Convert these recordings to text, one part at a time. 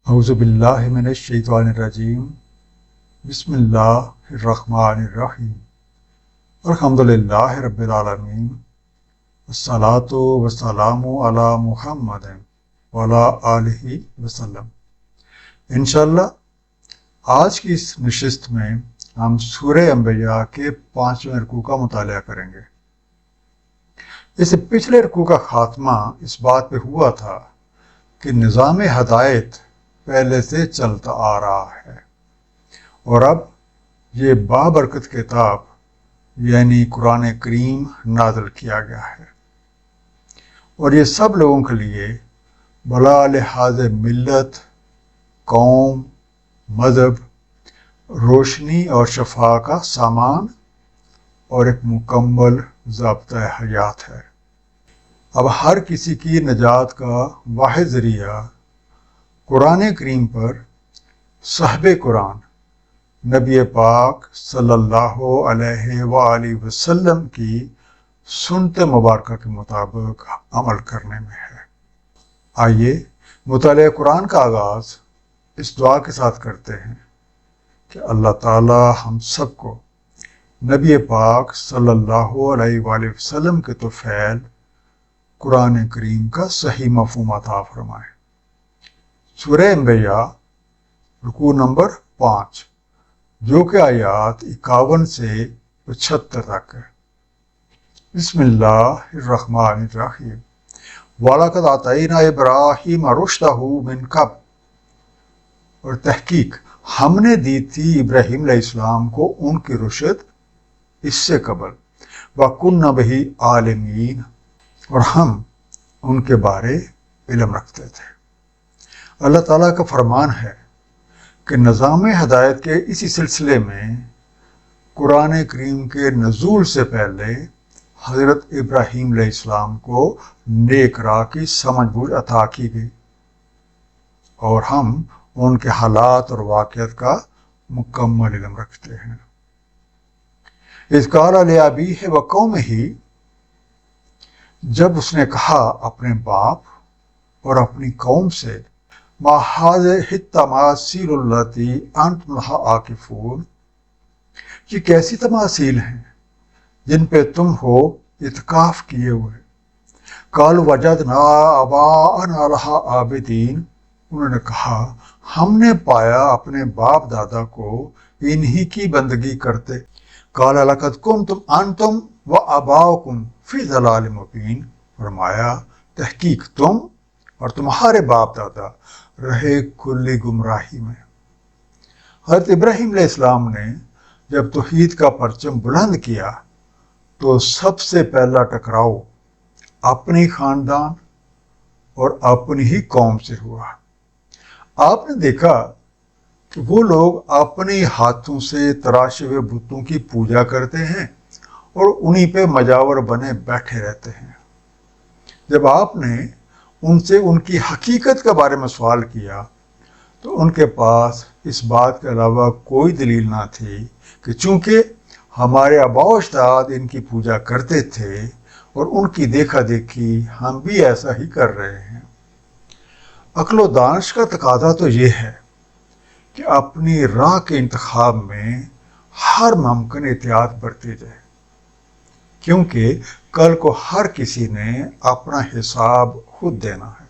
اعوذ باللہ من الشیطان الرجیم بسم اللہ الرحمن الرحیم الحمدللہ رب العالمین والصلاة والسلام علی محمد وعلی آلہ وسلم۔ انشاءاللہ آج کی اس نشست میں ہم سورہ انبیاء کے 5ویں رکوع کا مطالعہ کریں گے۔ اس پچھلے رکوع کا خاتمہ اس بات پہ ہوا تھا کہ نظام ہدایت پہلے سے چلتا آ رہا ہے اور اب یہ بابرکت کتاب یعنی قرآن کریم نازل کیا گیا ہے اور یہ سب لوگوں کے لیے بلا لحاظ ملت، قوم، مذہب، روشنی اور شفا کا سامان اور ایک مکمل ضابطۂ حیات ہے۔ اب ہر کسی کی نجات کا واحد ذریعہ قرآن کریم پر صاحب قرآن نبی پاک صلی اللہ علیہ وآلہ وسلم کی سنت مبارکہ کے مطابق عمل کرنے میں ہے۔ آئیے مطالعہ قرآن کا آغاز اس دعا کے ساتھ کرتے ہیں کہ اللہ تعالی ہم سب کو نبی پاک صلی اللہ علیہ وآلہ وسلم کے طفیل قرآن کریم کا صحیح مفہوم عطا فرمائے۔ سورہ انبیاء رکوع نمبر 5 جو کہ آیات 51 سے 75 تک ہے۔ بسم اللہ الرحمن الرحیم۔ وَلَقَدْ آتَيْنَا إِبْرَاهِيمَ رُشْدَهُ مِنْ قَبْلُ، اور تحقیق ہم نے دی تھی ابراہیم علیہ السلام کو ان کی رشد اس سے قبل، وَكُنَّا بِهِ عَالِمِينَ، اور ہم ان کے بارے علم رکھتے تھے۔ اللہ تعالیٰ کا فرمان ہے کہ نظام ہدایت کے اسی سلسلے میں قرآن کریم کے نزول سے پہلے حضرت ابراہیم علیہ السلام کو نیک راہ کی سمجھ بوجھ عطا کی گئی اور ہم ان کے حالات اور واقعات کا مکمل علم رکھتے ہیں۔ اذ قال لأبیہ وقومہ، جب اس نے کہا اپنے باپ اور اپنی قوم سے، ما هذه التماثیل التی انتم لها عاکفون، یہ کیسی تماثیل ہیں جن پہ تم ہو اتکاف کیے ہوئے۔ قالوا وجدنا آباءنا لها عابدین، انہوں نے کہا ہم نے پایا اپنے باپ دادا کو انہی کی بندگی کرتے۔ قال لقد کنتم انتم وآباؤکم فی ضلال مبین، فرمایا تحقیق تم اور تمہارے باپ دادا رہے کھلی گمراہی میں۔ حضرت ابراہیم علیہ السلام نے جب توحید کا پرچم بلند کیا تو سب سے پہلا ٹکراؤ اپنی خاندان اور اپنی ہی قوم سے ہوا۔ آپ نے دیکھا کہ وہ لوگ اپنے ہاتھوں سے تراشے ہوئے بتوں کی پوجا کرتے ہیں اور انہی پہ مجاور بنے بیٹھے رہتے ہیں۔ جب آپ نے ان سے ان کی حقیقت کے بارے میں سوال کیا تو ان کے پاس اس بات کے علاوہ کوئی دلیل نہ تھی کہ چونکہ ہمارے آباء و اجداد ان کی پوجا کرتے تھے اور ان کی دیکھا دیکھی ہم بھی ایسا ہی کر رہے ہیں۔ عقل و دانش کا تقاضا تو یہ ہے کہ اپنی راہ کے انتخاب میں ہر ممکن احتیاط برتی جائے، کیونکہ کل کو ہر کسی نے اپنا حساب خود دینا ہے۔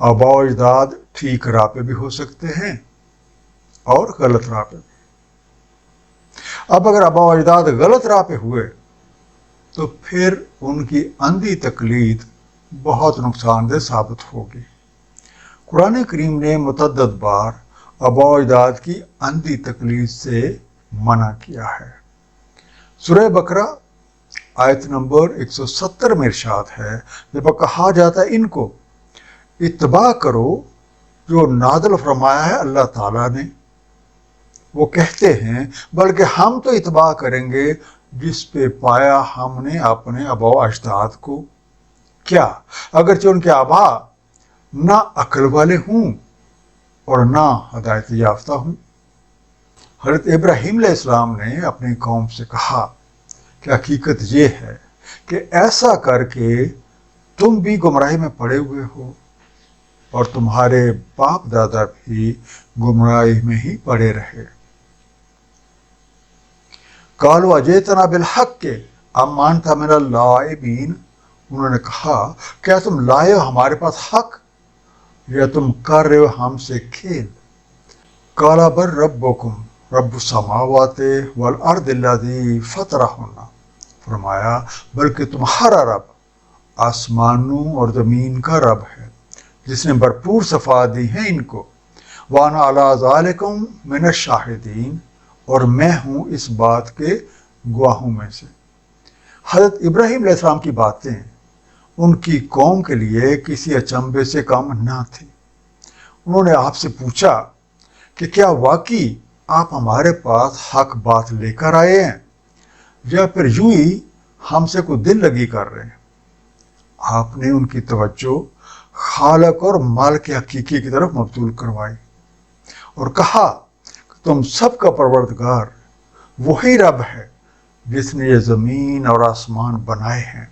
آباء و اجداد ٹھیک راہ پہ بھی ہو سکتے ہیں اور غلط راہ پہ بھی۔ اب اگر آباء و اجداد غلط راہ پہ ہوئے تو پھر ان کی اندھی تقلید بہت نقصان دہ ثابت ہوگی۔ قرآن کریم نے متعدد بار آباء و اجداد کی اندھی تقلید سے منع کیا ہے۔ سورہ بقرہ آیت نمبر 170 میں ارشاد ہے، جب کہا جاتا ہے ان کو اتباع کرو جو نازل فرمایا ہے اللہ تعالیٰ نے، وہ کہتے ہیں بلکہ ہم تو اتباع کریں گے جس پہ پایا ہم نے اپنے آباء و اجداد کو، کیا اگرچہ ان کے آباء نہ عقل والے ہوں اور نہ ہدایت یافتہ ہوں۔ حضرت ابراہیم علیہ السلام نے اپنی قوم سے کہا کہ حقیقت یہ ہے کہ ایسا کر کے تم بھی گمراہی میں پڑے ہوئے ہو۔ اور تمہارے باپ دادا بھی گمراہی میں ہی پڑے رہے۔ قالوا اجئتنا بالحق ام انت من اللاعبین، انہوں نے کہا کیا تم لائے ہو ہمارے پاس حق یا تم کر رہے ہو ہم سے کھیل؟ قال بل ربکم رب السماوات والارض الذی فطرہن، فرمایا بلکہ تمہارا رب آسمانوں اور زمین کا رب ہے جس نے بھرپور صفات دی ہیں ان کو۔ وانا علی ذالکم من الشاہدین، اور میں ہوں اس بات کے گواہوں میں سے۔ حضرت ابراہیم علیہ السلام کی باتیں ان کی قوم کے لیے کسی اچنبے سے کم نہ تھی۔ انہوں نے آپ سے پوچھا کہ کیا واقعی آپ ہمارے پاس حق بات لے کر آئے ہیں یا پھر یوں ہی ہم سے کوئی دل لگی کر رہے ہیں؟ آپ نے ان کی توجہ خالق اور مالک حقیقی کی طرف مبذول کروائی اور کہا کہ تم سب کا پروردگار وہی رب ہے جس نے یہ زمین اور آسمان بنائے ہیں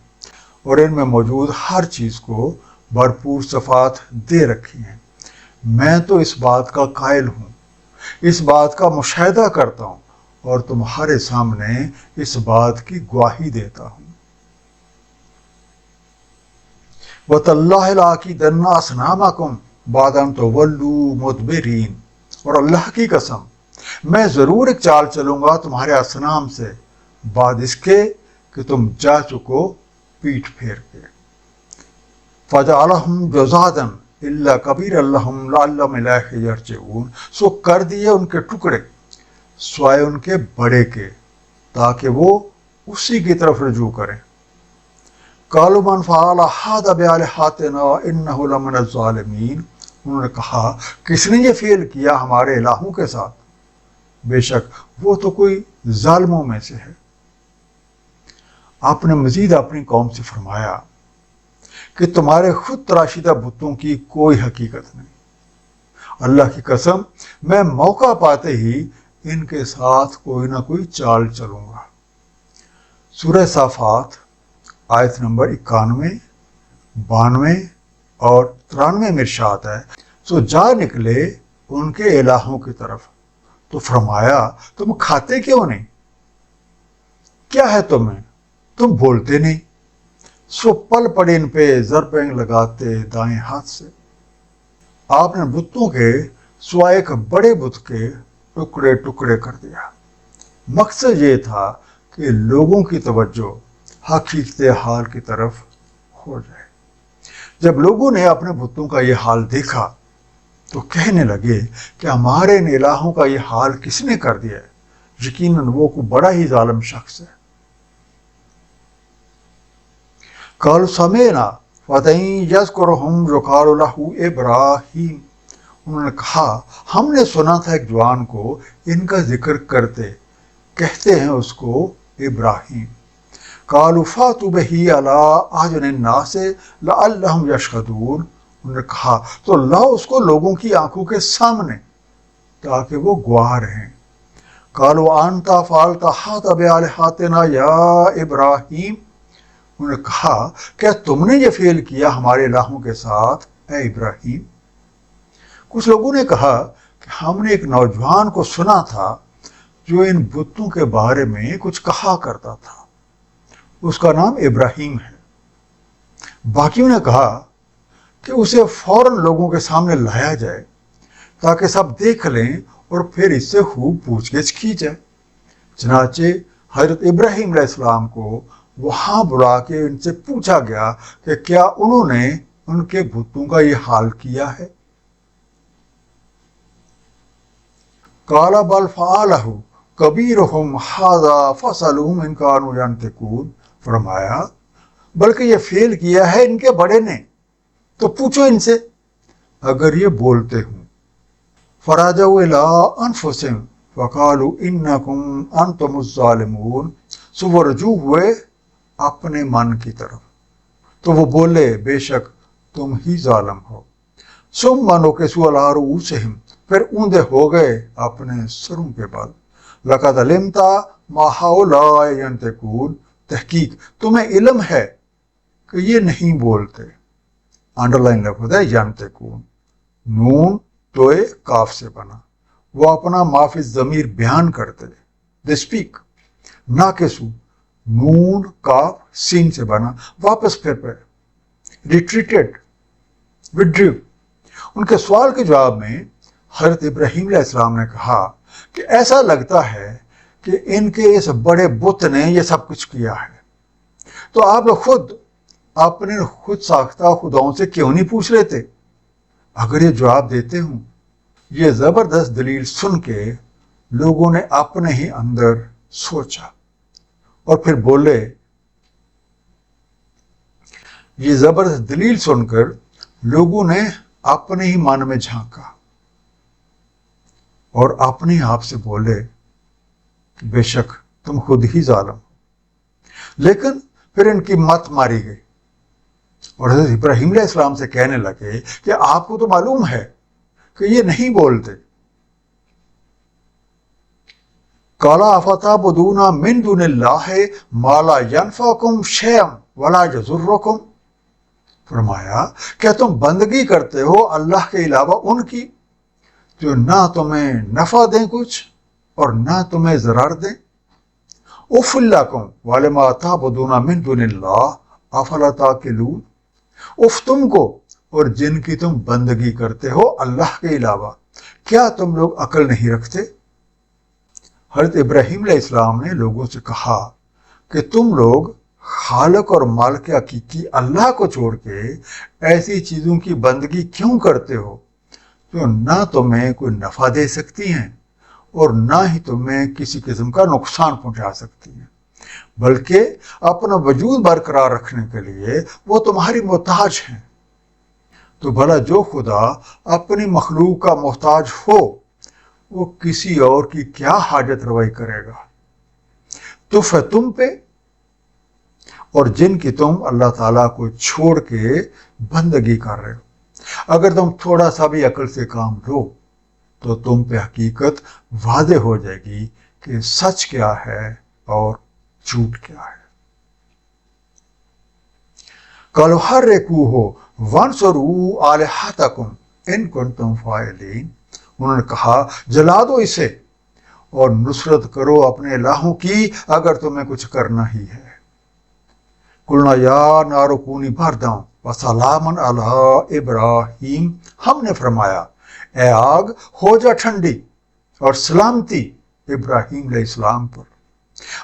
اور ان میں موجود ہر چیز کو بھرپور صفات دے رکھی ہیں۔ میں تو اس بات کا قائل ہوں، اس بات کا مشاہدہ کرتا ہوں اور تمہارے سامنے اس بات کی گواہی دیتا ہوں۔ وَتَاللَّهِ لَأَكِيدَنَّ أَصْنَامَكُمْ بَعْدَ أَن تُوَلُّوا مُدْبِرِينَ، اور اللہ کی قسم میں ضرور ایک چال چلوں گا تمہارے اصنام سے بعد اس کے کہ تم جا چکو پیٹھ پھیر کے۔ فَجَعَلَهُمْ جُذَاذًا إِلَّا كَبِيرًا لَهُمْ لَعَلَّهُمْ إِلَيْهِ يَرْجِعُونَ، سو کر دیے ان کے ٹکڑے سوائے ان کے بڑے کے تاکہ وہ اسی کی طرف رجوع کریں۔ قَالُوا مَنْ فَعَلَ هَٰذَا بِآلِهَتِنَا إِنَّهُ لَمِنَ الظَّالِمِينَ، انہوں نے کہا کس نے یہ فعل کیا ہمارے الہوں کے ساتھ، بے شک وہ تو کوئی ظالموں میں سے ہے۔ آپ نے مزید اپنی قوم سے فرمایا کہ تمہارے خود تراشیدہ بتوں کی کوئی حقیقت نہیں۔ اللہ کی قسم میں موقع پاتے ہی ان کے ساتھ کوئی نہ کوئی چال چلوں گا۔ سورہ صافات آیت نمبر 91، 92 اور 93 میں ارشاد ہے، سو جا نکلے ان کے الہوں کی طرف تو فرمایا تم کھاتے کیوں نہیں؟ کیا ہے تمہیں؟ تم بولتے نہیں؟ سو پل پڑے ان پہ ضربیں لگاتے دائیں ہاتھ سے۔ آپ نے بتوں کے سوائے ایک بڑے بت کے ٹکڑے ٹکڑے کر دیا۔ مقصد یہ تھا کہ لوگوں کی توجہ حقیقت حال کی طرف ہو جائے۔ جب لوگوں نے اپنے بتوں کا یہ حال دیکھا تو کہنے لگے کہ ہمارے ان الہوں کا یہ حال کس نے کر دیا ہے، یقیناً وہ کوئی بڑا ہی ظالم شخص ہے۔ قالوا سمعنا فتى يذكرهم يقال له ابراہیم، انہوں نے کہا ہم نے سنا تھا ایک جوان کو ان کا ذکر کرتے، کہتے ہیں اس کو ابراہیم۔ قالوا فاتوا به على اعين الناس لعلهم يشهدون، انہوں نے کہا تو لاؤ اس کو لوگوں کی آنکھوں کے سامنے تاکہ وہ گواہ رہیں۔ قالوا انت فعلت هذا بآلهتنا یا ابراہیم، انہوں نے کہا کیا تم نے یہ فعل کیا ہمارے الہوں کے ساتھ اے ابراہیم؟ کچھ لوگوں نے کہا کہ ہم نے ایک نوجوان کو سنا تھا جو ان بتوں کے بارے میں کچھ کہا کرتا تھا، اس کا نام ابراہیم ہے۔ باقیوں نے کہا کہ اسے فوراً لوگوں کے سامنے لایا جائے تاکہ سب دیکھ لیں اور پھر اس سے خوب پوچھ گچھ کی جائے۔ چنانچہ حضرت ابراہیم علیہ السلام کو وہاں بلا کے ان سے پوچھا گیا کہ کیا انہوں نے ان کے بتوں کا یہ حال کیا ہے؟ قال بل فعلہ کبیرہم ھذا فاسألوہم ان کانوا ینطقون، فرمایا بلکہ یہ فعل کیا ہے ان کے بڑے نے، تو پوچھو ان سے اگر یہ بولتے ہوں۔ فرجعوا الی انفسہم فقالوا انکم انتم الظالمون، سو وہ رجوع ہوئے اپنے من کی طرف تو وہ بولے بے شک تم ہی ظالم ہو۔ ثم نکسوا علی رؤوسہم، پھر اوندے ہو گئے اپنے سروں کے بال۔ لقد علمت ما ہؤلاء ینطقون، تحقیق تمہیں علم ہے کہ یہ نہیں بولتے۔ انڈر لائن لفظ ہے ینطقون۔ نون توئے کاف سے بنا. وہ اپنا معافی ضمیر بیان کرتے. They speak. ناقصو نون کاف سین سے بنا. واپس پھر پہ. ریٹریٹڈ. وڈریو. ان کے سوال کے جواب میں حضرت ابراہیم علیہ السلام نے کہا کہ ایسا لگتا ہے کہ ان کے اس بڑے بت نے یہ سب کچھ کیا ہے، تو آپ لوگ خود اپنے خود ساختہ خداؤں سے کیوں نہیں پوچھ لیتے؟ اگر یہ جواب دیتے ہوں. یہ زبردست دلیل سن کے لوگوں نے اپنے ہی اندر سوچا اور پھر بولے. یہ زبردست دلیل سن کر لوگوں نے اپنے ہی من میں جھانکا اور اپنے آپ سے بولے کہ بے شک تم خود ہی ظالم ہو. لیکن پھر ان کی مت ماری گئی اور حضرت ابراہیم علیہ السلام سے کہنے لگے کہ آپ کو تو معلوم ہے کہ یہ نہیں بولتے. قَالَ أَفَتَعْبُدُونَ مِن دُونِ اللَّهِ مَا لَا يَنفَعُكُمْ شَيْئًا وَلَا يَضُرُّكُمْ. فرمایا کیا تم بندگی کرتے ہو اللہ کے علاوہ ان کی جو نہ تمہیں نفع دیں کچھ اور نہ تمہیں ضرر دیں؟ اف لکم وَلِمَا تَعْبُدُونَ مِن دُونِ اللَّهِ أَفَلَا تَعْقِلُونَ. اف تم کو اور جن کی تم بندگی کرتے ہو اللہ کے علاوہ، کیا تم لوگ عقل نہیں رکھتے؟ حضرت ابراہیم علیہ السلام نے لوگوں سے کہا کہ تم لوگ خالق اور مالک حقیقی اللہ کو چھوڑ کے ایسی چیزوں کی بندگی کیوں کرتے ہو جو نہ تمہیں کوئی نفع دے سکتی ہیں اور نہ ہی تمہیں کسی قسم کا نقصان پہنچا سکتی ہیں، بلکہ اپنا وجود برقرار رکھنے کے لیے وہ تمہاری محتاج ہیں. تو بھلا جو خدا اپنی مخلوق کا محتاج ہو وہ کسی اور کی کیا حاجت روائی کرے گا؟ تف ہے تم پہ اور جن کی تم اللہ تعالیٰ کو چھوڑ کے بندگی کر رہے ہو. اگر تم تھوڑا سا بھی عقل سے کام لو تو تم پہ حقیقت واضح ہو جائے گی کہ سچ کیا ہے اور جھوٹ کیا ہے. قَالُوا حَرِّقُوهُ وَانصُرُوا آلِهَتَكُمْ إِن كُنتُمْ فَاعِلِينَ. انہوں نے کہا جلا دو اسے اور نصرت کرو اپنے الہوں کی اگر تمہیں کچھ کرنا ہی ہے. قُلْنَا يَا نَارُ كُونِي بَرْدًا وَسَلَامًا عَلَىٰ إِبْرَاهِيمَ. ہم نے فرمایا اے آگ ہو جا ٹھنڈی اور سلامتی ابراہیم علیہ السلام پر.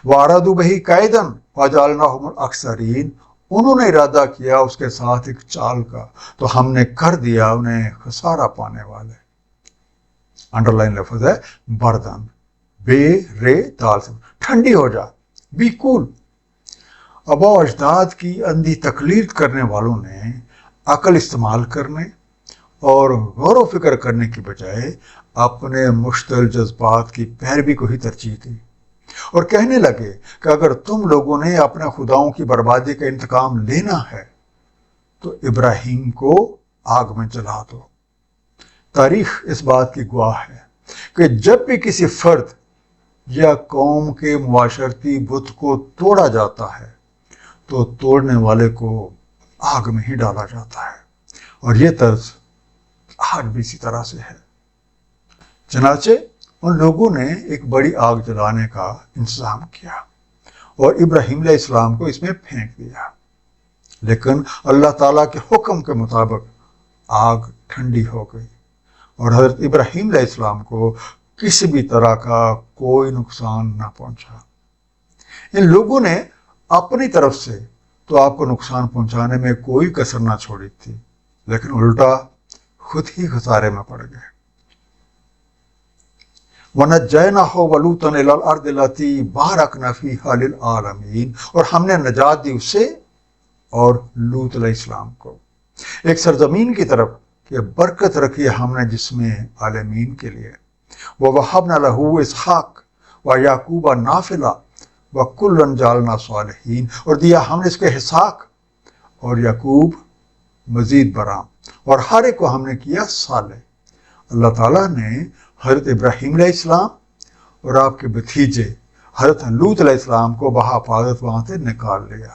وَأَرَادُوا بِهِ كَيْدًا فَجَعَلْنَاهُمُ الْأَخْسَرِينَ. انہوں نے ارادہ کیا اس کے ساتھ ایک چال کا تو ہم نے کر دیا انہیں خسارہ پانے والے. انڈر لائن لفظ ہے بردن، بے رے تال سے. ٹھنڈی ہو جا، بی کول. آبا و اجداد کی اندھی تقلید کرنے والوں نے عقل استعمال کرنے اور غور و فکر کرنے کی بجائے اپنے مشتعل جذبات کی پیروی کو ہی ترجیح دی اور کہنے لگے کہ اگر تم لوگوں نے اپنے خداؤں کی بربادی کا انتقام لینا ہے تو ابراہیم کو آگ میں جلا دو. تاریخ اس بات کی گواہ ہے کہ جب بھی کسی فرد یا قوم کے معاشرتی بت کو توڑا جاتا ہے تو توڑنے والے کو آگ میں ہی ڈالا جاتا ہے، اور یہ طرز آج بھی اسی طرح سے ہے. چنانچہ ان لوگوں نے ایک بڑی آگ جلانے کا انتظام کیا اور ابراہیم علیہ السلام کو اس میں پھینک دیا، لیکن اللہ تعالیٰ کے حکم کے مطابق آگ ٹھنڈی ہو گئی اور حضرت ابراہیم علیہ السلام کو کسی بھی طرح کا کوئی نقصان نہ پہنچا. ان لوگوں نے اپنی طرف سے تو آپ کو نقصان پہنچانے میں کوئی کسر نہ چھوڑی تھی، لیکن الٹا خود ہی خسارے میں پڑ گئے. وَنَجَّيْنَاهُ وَلُوطًا إِلَى الْأَرْضِ الَّتِي بَارَكْنَا فِيهَا لِلْعَالَمِينَ. اور ہم نے نجات دی اسے اور لوط علیہ السلام کو ایک سرزمین کی طرف کہ برکت رکھی ہم نے جس میں عالمین کے لیے. وَوَهَبْنَا لَهُ إِسْحَاقَ وَيَعْقُوبَ نَافِلًا وَكُلًّا جَعَلْنَا صَالِحِينَ. اور دیا ہم نے اس کے اسحاق اور یعقوب مزید برآں، اور ہر ایک کو ہم نے کیا صالح. اللہ تعالیٰ نے حضرت ابراہیم علیہ السلام اور آپ کے بھتیجے حضرت لوط علیہ السلام کو بحفاظت وہاں سے نکال لیا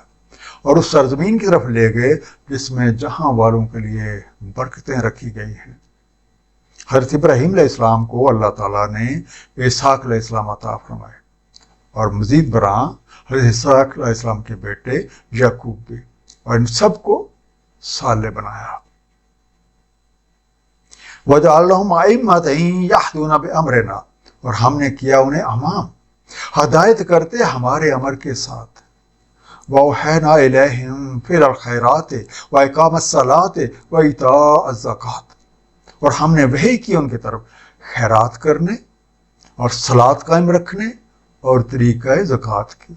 اور اس سرزمین کی طرف لے گئے جس میں جہاں والوں کے لیے برکتیں رکھی گئی ہیں. حضرت ابراہیم علیہ السلام کو اللہ تعالیٰ نے اسحاق علیہ السلام عطا فرمائے، اور مزید برآں حضرت اسحاق علیہ السلام کے بیٹے یعقوب بھی، اور ان سب کو صالح بنایا۔ وَجَعَلْنَاهُمْ أَئِمَّةً يَهْدُونَ بِأَمْرِنَا، اور ہم نے کیا انہیں امام، ہدایت کرتے ہمارے امر کے ساتھ۔ وَأَوْحَيْنَا إِلَيْهِمْ فِعْلَ الْخَيْرَاتِ وَإِقَامَ الصَّلَاةِ وَإِيتَاءَ الزَّكَاةِ، اور ہم نے وحی کی ان کی طرف خیرات کرنے اور صلاۃ قائم رکھنے اور طریقہ زکوٰۃ کی۔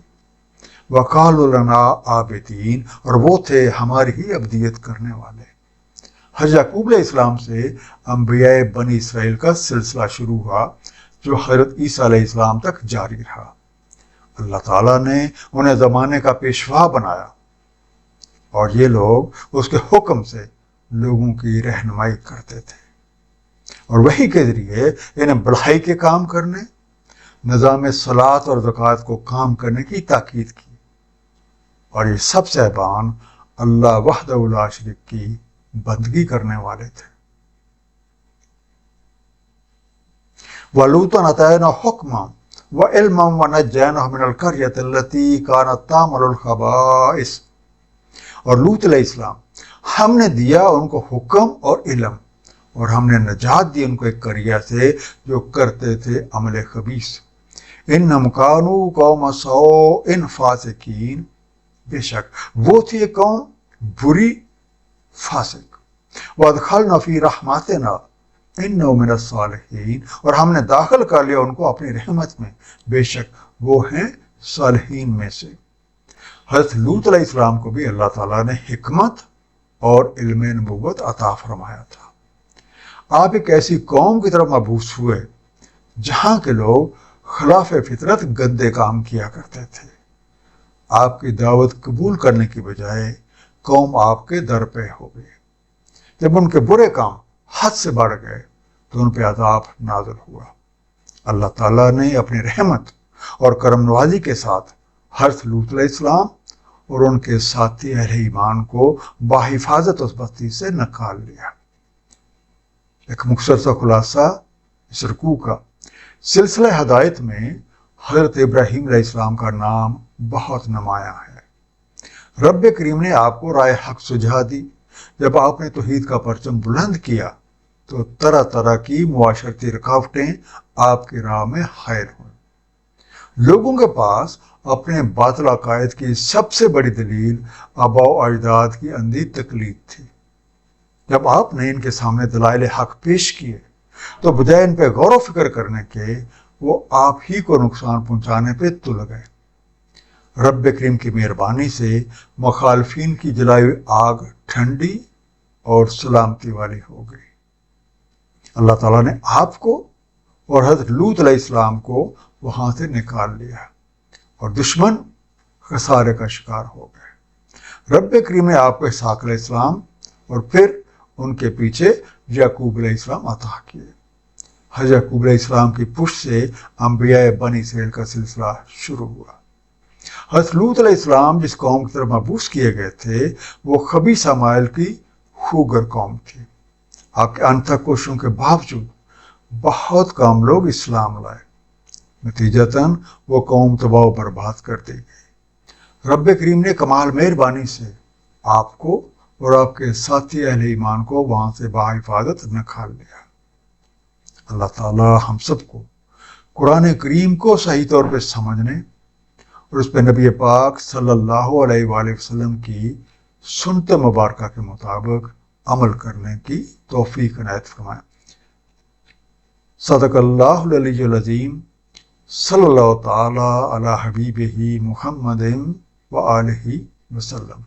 وَقَالُوا لَنَا عَابِدِينَ، اور وہ تھے ہماری ہی عبدیت کرنے والے۔ حضرت یعقوب علیہ السلام سے انبیاء بنی اسرائیل کا سلسلہ شروع ہوا جو حضرت عیسیٰ علیہ السلام تک جاری رہا۔ اللہ تعالیٰ نے انہیں زمانے کا پیشوا بنایا، اور یہ لوگ اس کے حکم سے لوگوں کی رہنمائی کرتے تھے، اور وحی کے ذریعے انہیں بڑائی کے کام کرنے، نظام صلاۃ اور زکوٰۃ کو کام کرنے کی تاکید کی، اور یہ سب صاحبان اللہ وحدہ لا شریک کی بندگی کرنے والے تھے۔ وَلُوطًا آتَيْنَاهُ حُکْمًا وَعِلْمًا وَنَجَّيْنَاهُ مِنَ الْقَرْيَةِ الَّتِي كَانَتْ تَعْمَلُ الْخَبَائِثَ، اور لوط علیہ السلام ہم نے دیا ان کو حکم اور علم، اور ہم نے نجات دی ان کو ایک قریہ سے جو کرتے تھے عمل خبیث۔ اِنَّهُمْ كَانُوا قَوْمَ سَوْءٍ فَاسِقِينَ، بے شک وہ تھی ایک قوم بری فاسق۔ وَأَدْخَلْنَا فِي رَحْمَتِنَا إِنَّهُ مِنَ الصَّالِحِينَ، اور ہم نے داخل کر لیا ان کو اپنی رحمت میں، بے شک وہ ہیں صالحین میں سے۔ حضرت لوط علیہ السلام کو بھی اللہ تعالیٰ نے حکمت اور علم نبوت عطا فرمایا تھا۔ آپ ایک ایسی قوم کی طرف مبعوث ہوئے جہاں کے لوگ خلاف فطرت گندے کام کیا کرتے تھے۔ آپ کی دعوت قبول کرنے کی بجائے قوم آپ کے در پہ ہو گئی۔ جب ان کے برے کام حد سے بڑھ گئے تو ان پہ عذاب نازل ہوا۔ اللہ تعالیٰ نے اپنی رحمت اور کرم نوازی کے ساتھ حضرت لوط علیہ السلام اور ان کے ساتھی اہل ایمان کو بحفاظت اس بستی سے نکال لیا۔ ایک مختصر سا خلاصہ اس رکوع کا، سلسلہ ہدایت میں حضرت ابراہیم علیہ السلام کا نام بہت نمایاں ہے۔ رب کریم نے آپ کو راہ حق سجھا دی۔ جب آپ نے توحید کا پرچم بلند کیا تو طرح طرح کی معاشرتی رکاوٹیں آپ کی راہ میں حائل ہوئیں۔ لوگوں کے پاس اپنے باطل عقائد کی سب سے بڑی دلیل آباء و اجداد کی اندھی تقلید تھی۔ جب آپ نے ان کے سامنے دلائل حق پیش کیے تو بجائے ان پہ غور و فکر کرنے کے وہ آپ ہی کو نقصان پہنچانے پہ تل گئے۔ رب کریم کی مہربانی سے مخالفین کی جلائی ہوئی آگ ٹھنڈی اور سلامتی والی ہو گئی۔ اللہ تعالیٰ نے آپ کو اور حضرت لوط علیہ السلام کو وہاں سے نکال لیا، اور دشمن خسارے کا شکار ہو گئے۔ رب کریم نے آپ کو اسحاق علیہ السلام اور پھر ان کے پیچھے یعقوب علیہ السلام عطا کیے۔ حضرت یعقوب علیہ السلام کی پشت سے انبیاء بنی اسرائیل کا سلسلہ شروع ہوا۔ حضرت لوط علیہ السلام جس قوم کی طرف مبعوث کیے گئے تھے وہ خبیث اعمال کی خوگر قوم تھی۔ آپ کے انتھک کوششوں کے باوجود بہت کم لوگ اسلام لائے، نتیجتاً وہ قوم تباہ و برباد کر دی گئی۔ رب کریم نے کمال مہربانی سے آپ کو اور آپ کے ساتھی اہل ایمان کو وہاں سے بحفاظت نکال لیا۔ اللہ تعالیٰ ہم سب کو قرآن کریم کو صحیح طور پہ سمجھنے اور اس پہ نبی پاک صلی اللہ علیہ وآلہ وسلم کی سنت مبارکہ کے مطابق عمل کرنے کی توفیق عنایت فرمائے۔ صدق اللہ العلی العظیم، صلی اللہ تعالی علی حبیبہ محمد وآلہ وسلم۔